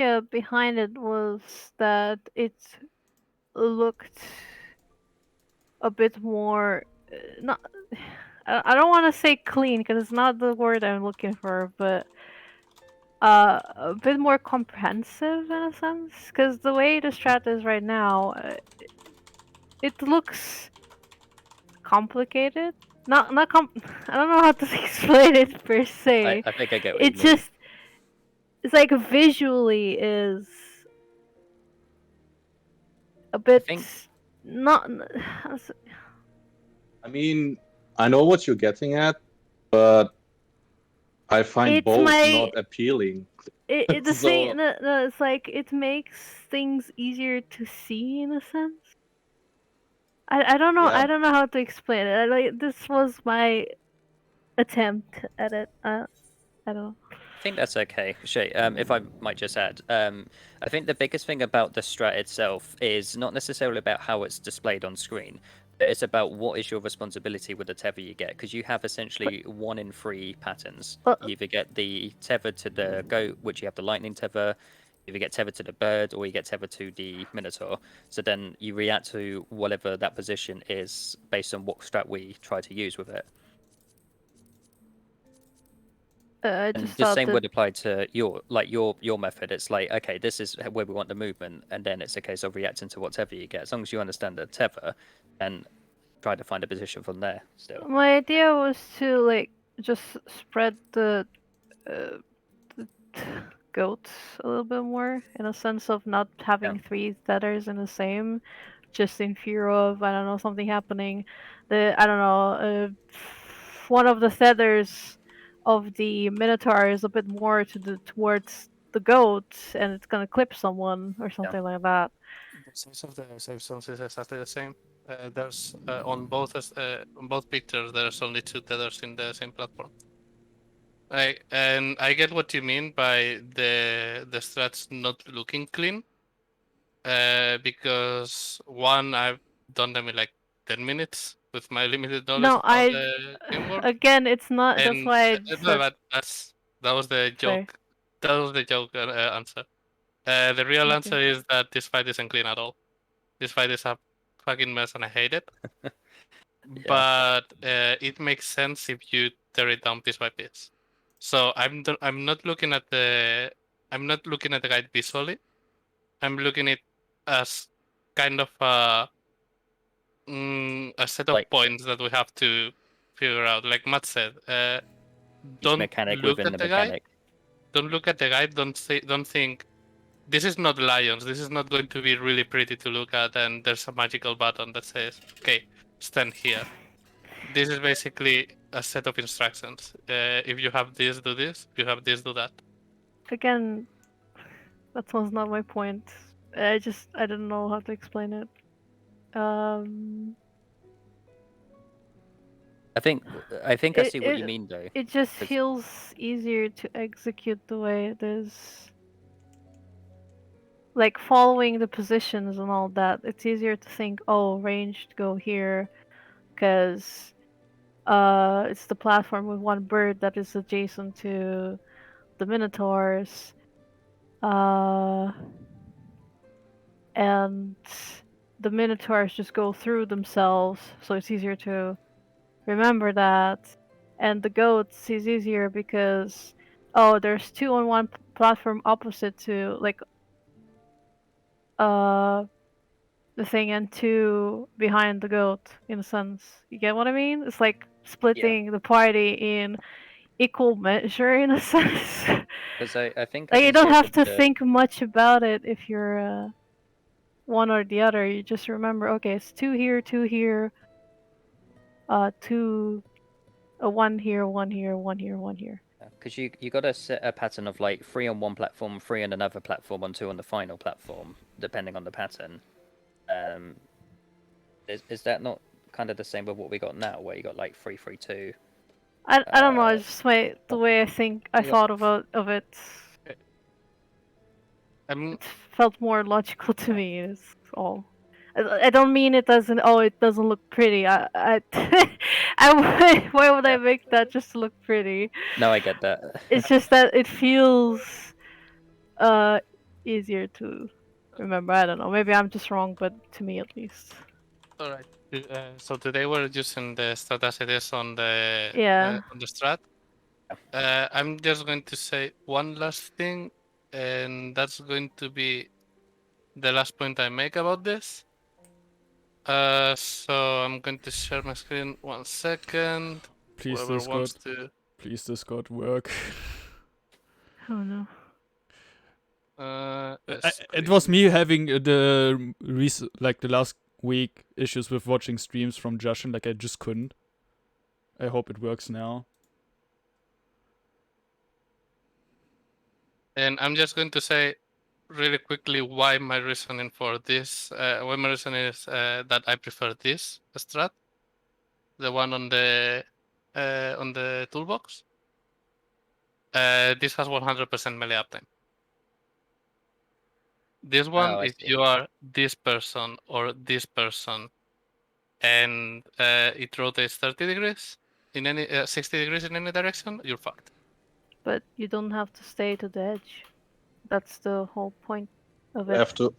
idea behind it was that it looked a bit more not. I don't want to say clean because it's not the word I'm looking for, but a bit more comprehensive in a sense. Because the way the strat is right now, it looks complicated. Not. I don't know how to explain it per se. I think I get what you It mean. just it's like visually is a I bit think not. I mean, I know what you're getting at, but I find It's both my not appealing. the thing. So No, it's like it makes things easier to see in a sense. I don't know. yeah, I don't know how to explain it. Like this was my attempt at it. I don't know. I think that's okay. Shay, if I might just add, I think the biggest thing about the strat itself is not necessarily about how it's displayed on screen, but it's about what is your responsibility with the tether you get, because you have But, essentially 1 in 3 patterns. but You either get the tether to the goat, which you have the lightning tether, you either get tethered to the bird, or you get tethered to the minotaur. So then you react to whatever that position is based on what strat we try to use with it. I And just the thought same that would apply to your method. It's like, okay, this is where we want the movement, and then it's a case of reacting to whatever you get. As long as you understand the tether, and try to find a position from there. Still, my idea was to like just spread uh, the goats a little bit more in a sense of not yeah, having three tethers in the same, just in fear of I don't know something happening. I don't know one of the tethers of the minotaur is a bit more towards the goat and it's gonna clip someone or yeah. something like that. The size of the save zones is exactly the same. There's on both pictures. There's only 2 tethers in the same platform. I get what you mean by the strats not looking clean. Because one, I've done them in like 10 minutes with my limited knowledge No, of how I the game works. again it's not. That's And why I no, said that was the sorry. joke. That was the joke answer. The real Okay. answer is that this fight isn't clean at all. This fight is a fucking mess, and I hate it. Yeah. But it makes sense if you tear it down piece by piece. So I'm not looking at the guide visually. I'm looking at it as kind of a set of Like points that we have to figure out. Like Matt said, each don't mechanic look within at the the guide. mechanic. Don't look at the guide. Don't think this is not lions. This is not going to be really pretty to look at. And there's a magical button that says, "Okay, stand here." This is basically a set of instructions. If you have this, do this. If you have this, do that. Again, that was not my point. I didn't know how to explain it. I think I It see what you it mean though. it just 'Cause feels easier to execute the way it is. Like following the positions and all that. It's easier to think, oh, ranged go here, because it's the platform with one bird that is adjacent to the minotaurs. Uh, and the minotaurs just go through themselves, so it's easier to remember that. And the goats is easier because there's two on one platform opposite to like uh the thing and two behind the goat in a sense. You get what I mean? It's like yeah, splitting the party in equal measure in a sense. because I think I Like you can don't see it have with to the think much about it if you're one or the other. You just remember, okay, it's two here, two, one here, one here, one here, one here. because you got to set a pattern of like 3 on one platform, 3 on another platform, and 2 on the final platform, depending on the pattern. Um, is that not kind of the same with what we got now, where you got like 3-3-2? I don't know. It's just the Oh, way I You got- thought of it. I'm It felt more logical to me. Is all. I don't mean it doesn't. Oh, it doesn't look pretty. Why would I yeah. make that just to look pretty? No, I get that. It's just that it feels uh easier to remember. I don't know. Maybe I'm just wrong, but to me at least. All right. So today we're using the strat as it is on the Yeah. strat. I'm just going to say one last thing, and that's going to be the last point I make about this. So I'm going to share my screen 1 second. Please, Whoever wants Discord. to. Please, Discord, work. Oh no. It was me having the last week issues with watching streams from Justin. Like I just couldn't. I hope it works now. And I'm just going to say really quickly why my reasoning for this. Why my reasoning is that I prefer this strat, the one on the toolbox. This has 100% melee uptime. This one, Oh, I if see. you are this person or this person, and it rotates 30 degrees in any 60 degrees in any direction, you're fucked. But you don't have to stay to the edge. That's the whole point of You it. have to.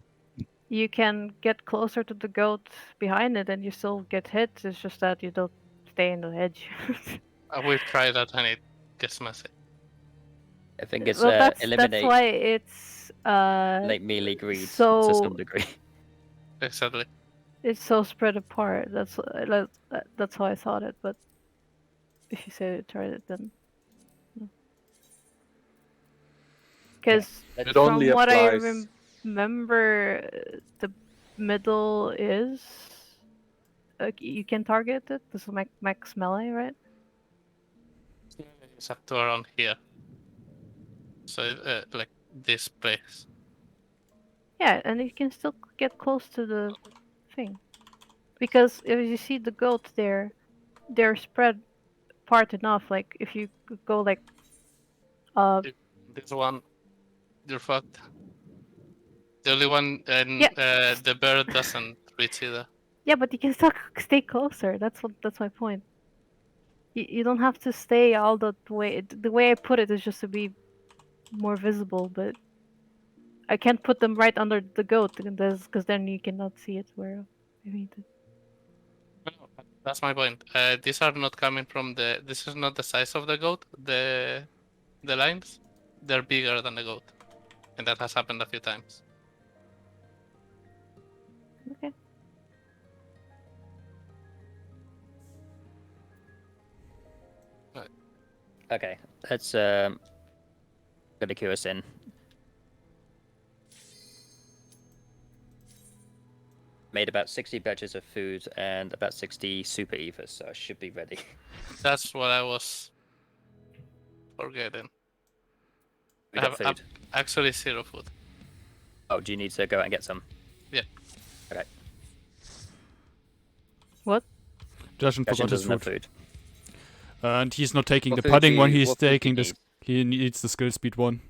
You can get closer to the goat behind it and you still get hit. It's just that you don't stay in the edge. We've tried that and it gets messy. I think it's Well, that's eliminate why it's like melee greed to so some degree. Exactly. it's so spread apart. That's how I thought it. But if you say you tried it, then because It from only what I applies. remember, the middle is you can target it. This is max melee, right? It's up to around here. So like this place. Yeah, and you can still get close to the thing. Because if you see the goat there, they're spread apart enough. Like if you go like If this one, you're fucked. The only one, and Yeah. the bird doesn't reach either. yeah, but you can still stay closer. That's my point. You don't have to stay all the way. The way I put it is just to be more visible, but I can't put them right under the goat because then you cannot see it where I mean it. No, that's my point. These are not coming from the. This is not the size of the goat. The lines, they're bigger than the goat, and that has happened a few times. Okay. Okay, let's gonna cue us in. Made about 60 batches of food and about 60 super evas, so I should be ready. That's what I was forgetting. We I got have food. actually 0 food. Oh, do you need to go out and get some? Yeah. Okay. What? Justin Gretchen forgot his doesn't have food. food. And he's not taking What the food pudding do one, you- he's what food do you taking this. need? He needs the skill speed one.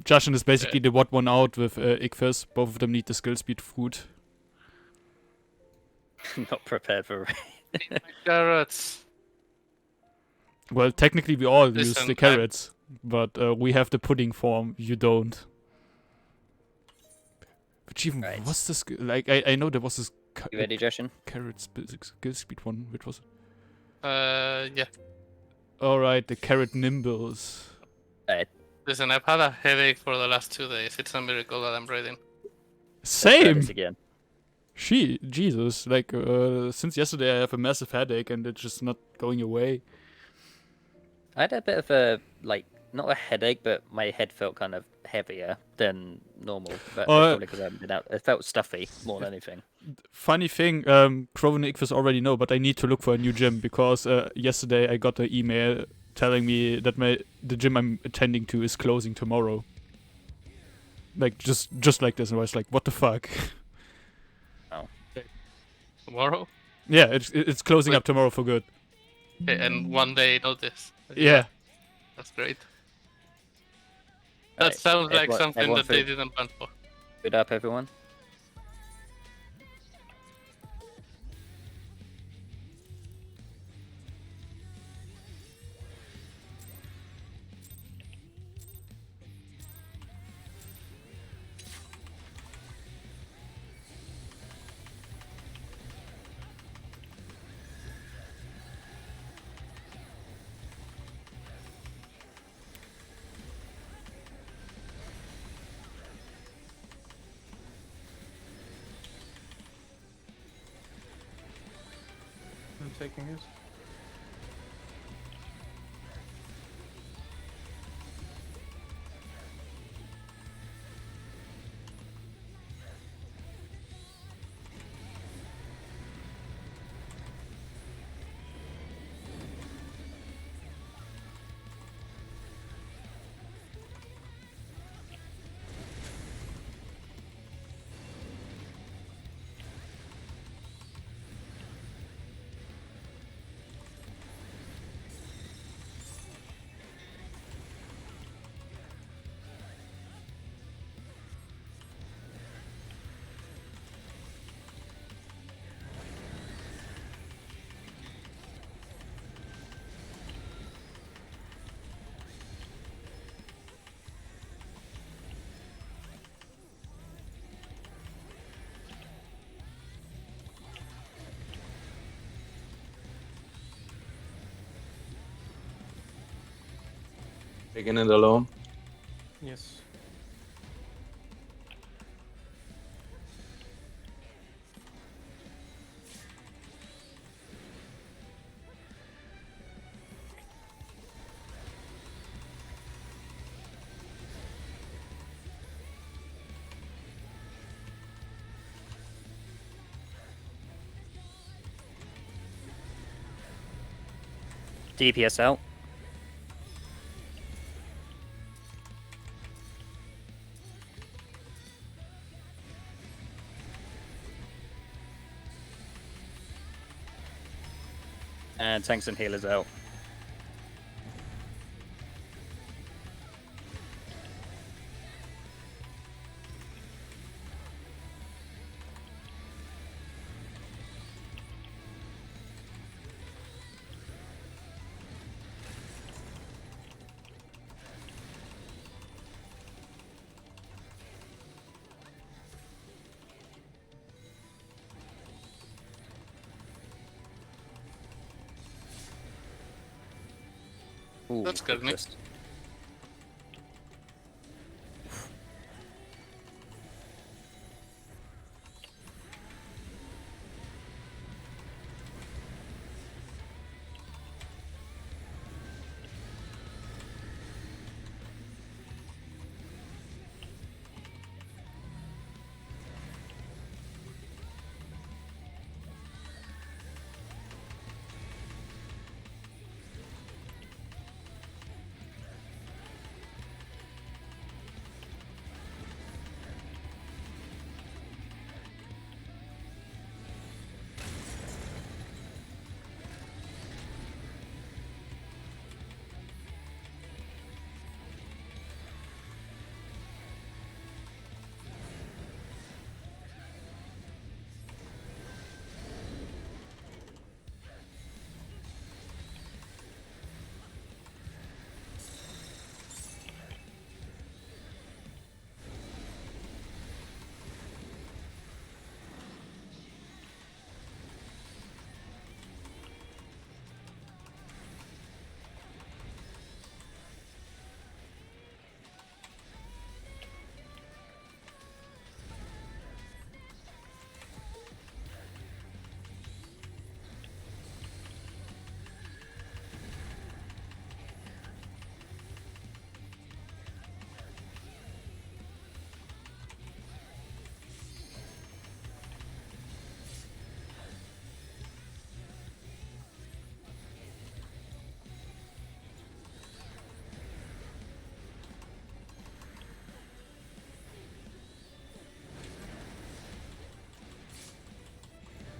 Justin is basically the odd one out with Ichthus. Both of them need the skill speed food. Not prepared for Carrots. Well, technically we all use Listen, the carrots, but we have the pudding form. You don't. Which even Right. what's this? Like I know there was this You ready, Justin? carrot skill speed one. Which was it? Yeah. All right, the carrot nimbles. Listen, I've had a headache for the last 2 days. It's a miracle that I'm breathing. Let's try Same. this again. Jesus, like since yesterday I have a massive headache and it's just not going away. I had a bit of a not a headache, but my head felt kind of heavier than normal. But it's probably because I haven't been out. It felt stuffy more than anything. Funny thing, Crow and Ichthus already know, but I need to look for a new gym because yesterday I got an email telling me that the gym I'm attending to is closing tomorrow. Like just like this, and I was like, what the fuck? Tomorrow? Yeah, it's closing Wait. up tomorrow for good. Okay, and one day notice. Yeah. That's great. That Right, sounds like everyone- something everyone that they food? didn't plan for. Good up, everyone. taking his. Taking it alone. Yes. DPS out. And tanks and healers out. Ooh, That's good, Nick. twist.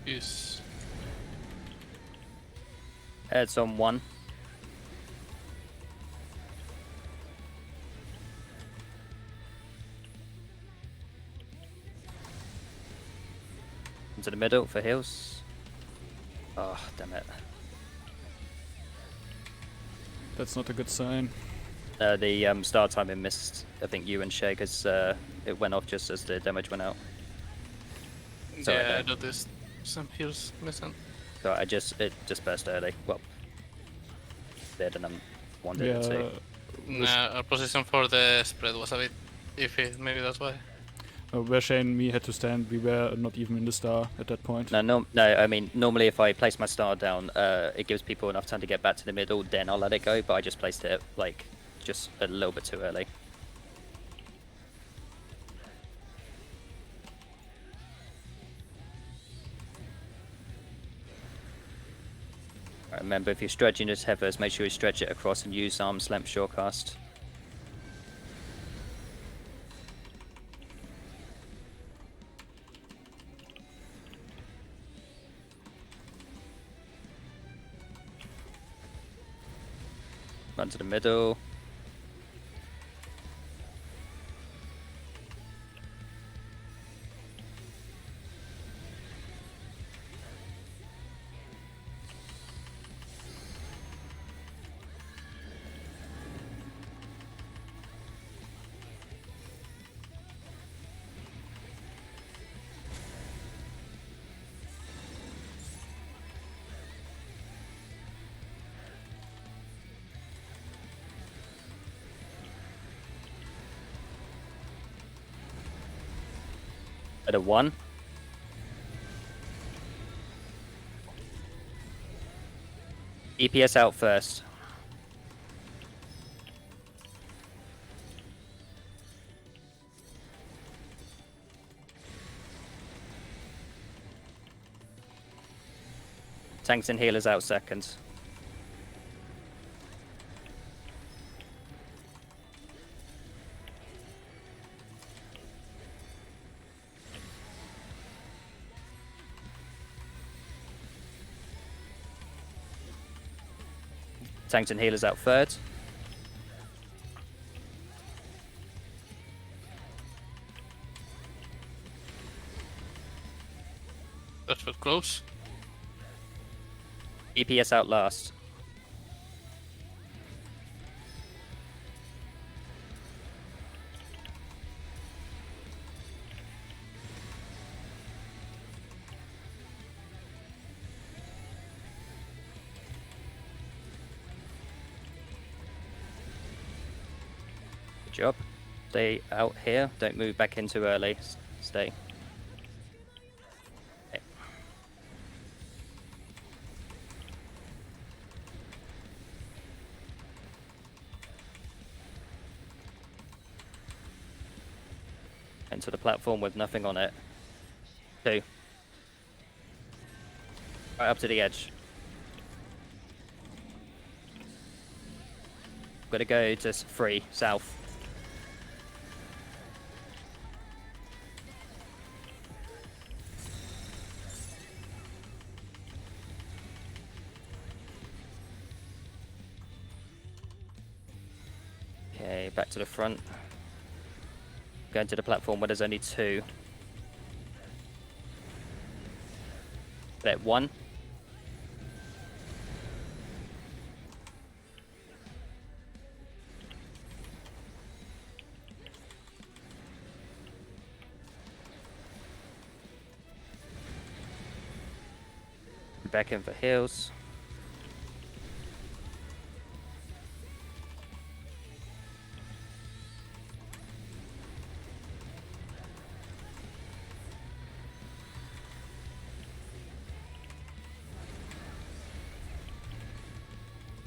Yes. Heads on one. Into the middle for heals. Oh, damn it. That's not a good sign. The start timing missed, I think, you and Shay, because it went off just as the damage went out. Sorry, Yeah, I Dave. noticed some heals missing. So it just burst early. Well, did and I wanted it to. Yeah. Nah, our position for the spread was a bit iffy, maybe that's why. Where Shane and me had to stand, we were not even in the star at that point. No, I mean, normally if I place my star down, it gives people enough time to get back to the middle, then I'll let it go, but I just placed it, like, just a little bit too early. Right, remember, if you're stretching your tethers, make sure you stretch it across and use arm's length shortcast. Run to the middle. At a 1. EPS out first. Tanks and healers out second. Tanks and healers out third. That was close. EPS out last. Good job. Stay out here. Don't move back in too early. Stay. Okay. Into the platform with nothing on it. 2. Right up to the edge. Gotta go to 3, south. Okay, back to the front. Going to the platform where there's only 2. At 1. Back in for heals.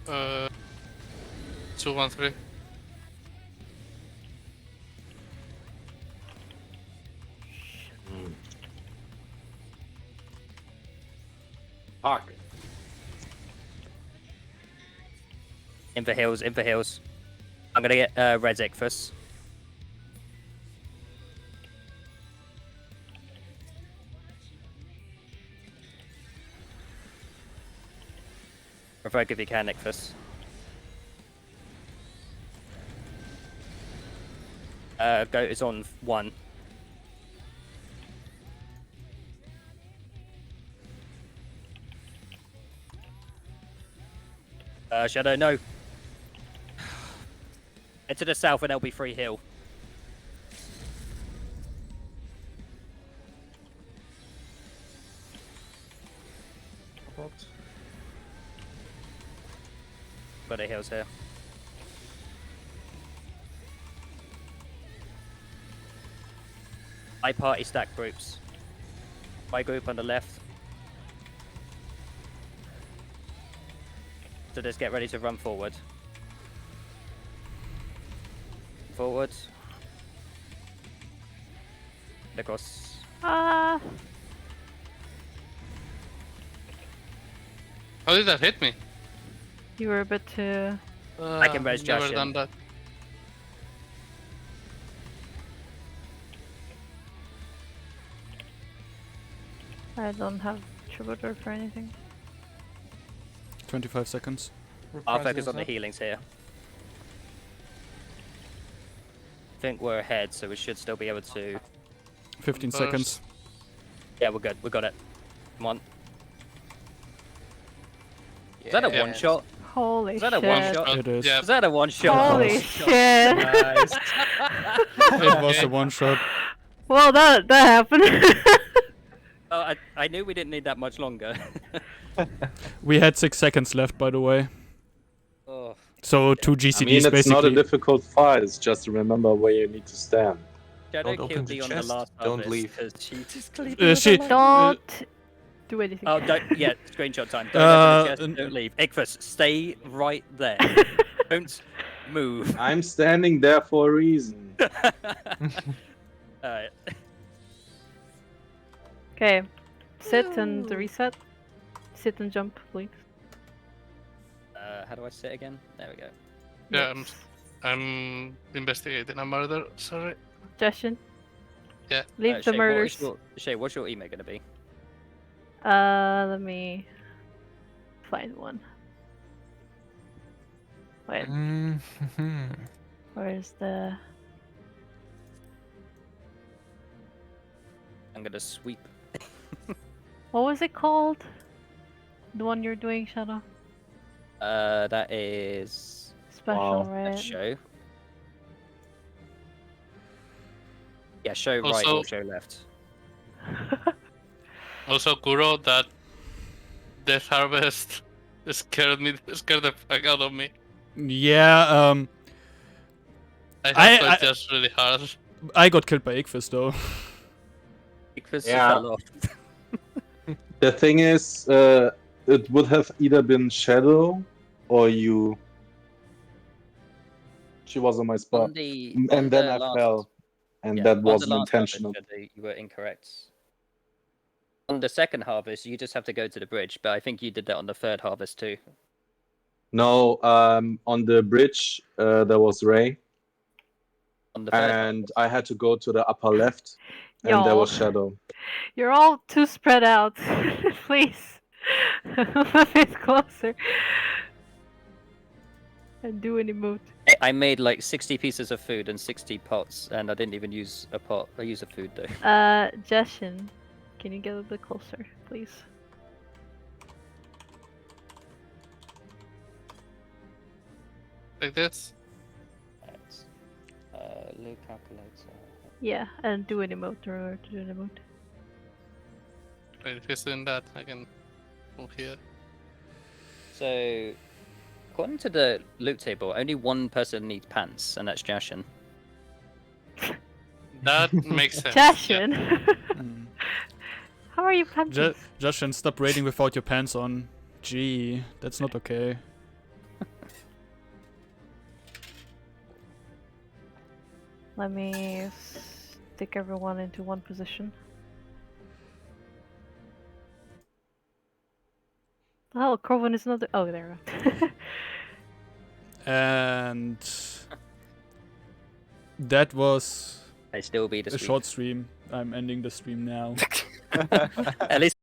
Uh, 2, 1, 3. Fuck. In for heals, in for heals. I'm gonna get Red Ichthus. Revoke if you can, Ichthus. Goat is on 1. Shadow, no. Head to the south and there'll be free heal. Got the heals here. I party stack groups. My group on the left. So just get ready to run forward. Forward. Across. Ah, How did that hit me? you were a bit too. I can res never Jashin. done that. I don't have troubadour for anything. 25 seconds. I'll focus on the healings here. I think we're ahead, so we should still be able to... 15 Burst. seconds. Yeah, we're good. We got it. Come on. Is that a Yeah. one-shot? Holy Is that a shit. one-shot? It is. Yeah. Is that a one-shot? Holy shit. Nice. It was a one shot. Well, that happened. Oh, I knew we didn't need that much longer. We had 6 seconds left, by the way. Oh. So 2 I GCDs mean, it's basically. not a difficult fight. It's just remember where you need to stand. Shadow Don't open killed the me on the chest, last don't harvest leave. 'cause she just cleaved She- Don't do anything. Oh, don't, yeah, screenshot time. Don't open the chest, n- don't leave. Ichthus, stay right there. Don't move. I'm standing there for a reason. Alright. Okay, sit and reset. Sit and jump, please. How do I sit again? There we go. Yeah, Yes. I'm investigating a murder. Sorry. Suggestion. Yeah. Leave the murders. Shay, what's your email gonna be? Let me find one. Wait, Mm-hmm. where's the? I'm gonna sweep. What was it called? The one you're doing, Shadow? That is Special, Wow. right? show. Yeah, show right Also- or show left. Also, Kuro, that Death Harvest scared the fuck out of me. Yeah, I have I- to adjust really hard. I got killed by Ichthus though. Ichthus Yeah. fell off. The thing is, it would have either been Shadow or you. She was on my spot. On the, And on then the I last- fell. And yeah, that on the wasn't last harvest, intentional. Shadow, you were incorrect. On the second harvest, you just have to go to the bridge, but I think you did that on the third harvest too. No, on the bridge, there was Ray. On the third And I had to go to the upper left. And there was Y'all. Shadow. You're all too spread out. Please. A bit closer. And do an emote. I made like 60 pieces of food and 60 pots, and I didn't even use a pot. I used a food though. Jeshin, can you get a bit closer, please? Like this. Right. Loot calculator. Yeah, and do an emote. Remember to do an emote. Wait, if he's doing that, I can move here. So, according to the loot table, only one person needs pants, and that's Jashin. That makes sense. Yeah. Jashin! Mm. How are you panting? Justin, stop raiding without your pants on. Gee, that's not okay. Let me stick everyone into one position. Oh, Corvin is not. Oh, there we go. And that was I still be the a stream. short stream. I'm ending the stream now. At least